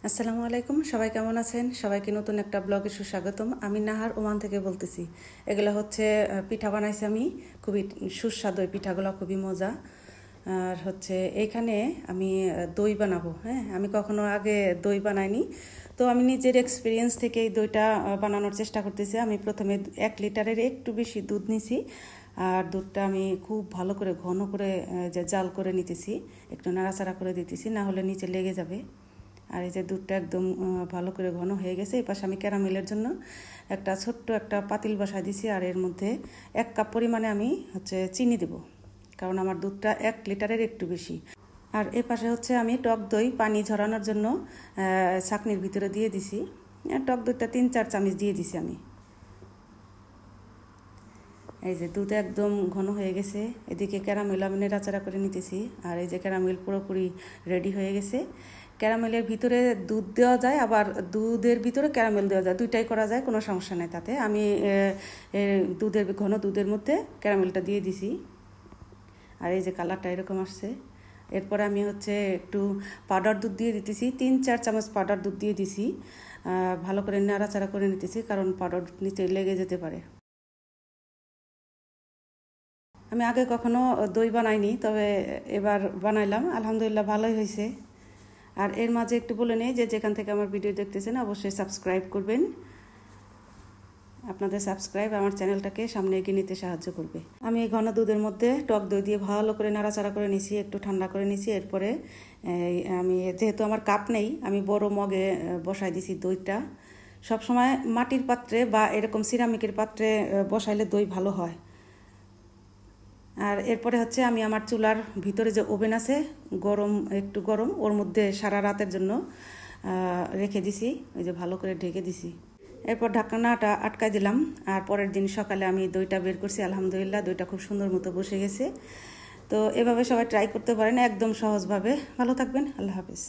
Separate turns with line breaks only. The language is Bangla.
আসসালামু আলাইকুম, সবাই কেমন আছেন? সবাইকে নতুন একটা ব্লগে সুস্বাগতম। আমি নাহার, ওমান থেকে বলতেছি। এগুলো হচ্ছে পিঠা বানাইছি আমি, খুবই সুস্বাদু। এই পিঠাগুলো খুবই মজা। আর হচ্ছে এইখানে আমি দই বানাবো। হ্যাঁ, আমি কখনো আগে দই বানাইনি, তো আমি নিজের এক্সপিরিয়েন্স থেকে এই দইটা বানানোর চেষ্টা করতেছি। আমি প্রথমে 1 লিটারের একটু বেশি দুধ নিছি, আর দুধটা আমি খুব ভালো করে ঘন করে যে জাল করে নিতেছি, একটু নাড়াচাড়া করে দিতেছি, না হলে নিচে লেগে যাবে। আর এই যে দুধটা একদম ভালো করে ঘন হয়ে গেছে। এই পাশে আমি ক্যারামেলের জন্য একটা ছোট্ট একটা পাতিল বসাই দিছি, আর এর মধ্যে 1 কাপ পরিমাণে আমি চিনি দেব, কারণ আমার দুধটা 1 লিটারের একটু বেশি। আর এ পাশে আমি টক দই পানি ঝরানোর জন্য ছাঁকনির ভিতরে দিয়ে দিছি। টক দইটা 3-4 চামচ দিয়ে দিছি আমি। এই যে দুধ একদম ঘন হয়ে গেছে। এদিকে ক্যারামেল আমি নেড়াচাড়া করে নিতেছি, আর এই যে ক্যারামেল পুরোপুরি রেডি হয়ে গেছে। ক্যারামেলের ভিতরে দুধ দেওয়া যায়, আবার দুধের ভিতরে ক্যারামেল দেওয়া যায়, দুইটাই করা যায়, কোনো সমস্যা নেই তাতে। আমি ঘন দুধের মধ্যে ক্যারামেলটা দিয়ে দিছি, আর এই যে কালারটা এরকম আসছে। এরপরে আমি একটু পাউডার দুধ দিয়ে দিতেছি, 3-4 চামচ পাউডার দুধ দিয়ে দিছি। ভালো করে নাড়াচাড়া করে নিতেছি, কারণ পাউডার দুধ নিচে লেগে যেতে পারে। আমি আগে কখনো দই বানাইনি, তবে এবার বানাইলাম, আলহামদুলিল্লাহ ভালোই হয়েছে। আর এর মাঝে একটু বলে নেই যে যেখান থেকে আমার ভিডিও দেখতেছেন অবশ্যই সাবস্ক্রাইব করবেন। আপনাদের সাবস্ক্রাইব আমার চ্যানেলটাকে সামনে এগিয়ে নিতে সাহায্য করবে। আমি ঘন দুধের মধ্যে টক দই দিয়ে ভালো করে নাড়াচাড়া করে নিছি, একটু ঠান্ডা করে নিছি। এরপরে আমি যেহেতু আমার কাপ নেই, আমি বড় মগে বসাই দিছি দইটা। সবসময় মাটির পাত্রে বা এরকম সিরামিকের পাত্রে বসাইলে দই ভালো হয়। আর এরপরে আমি আমার চুলার ভিতরে যে ওভেন আছে, একটু গরম, ওর মধ্যে সারা রাতের জন্য রেখে দিছি। ওই যে ভালো করে ঢেকে দিছি। এরপর ঢাকনাটা আটকাই দিলাম, আর পরের দিন সকালে আমি দইটা বের করছি। আলহামদুলিল্লাহ দইটা খুব সুন্দর মতো বসে গেছে। তো এভাবে সবাই ট্রাই করতে পারেন, একদম সহজভাবে। ভালো থাকবেন, আল্লাহ হাফেজ।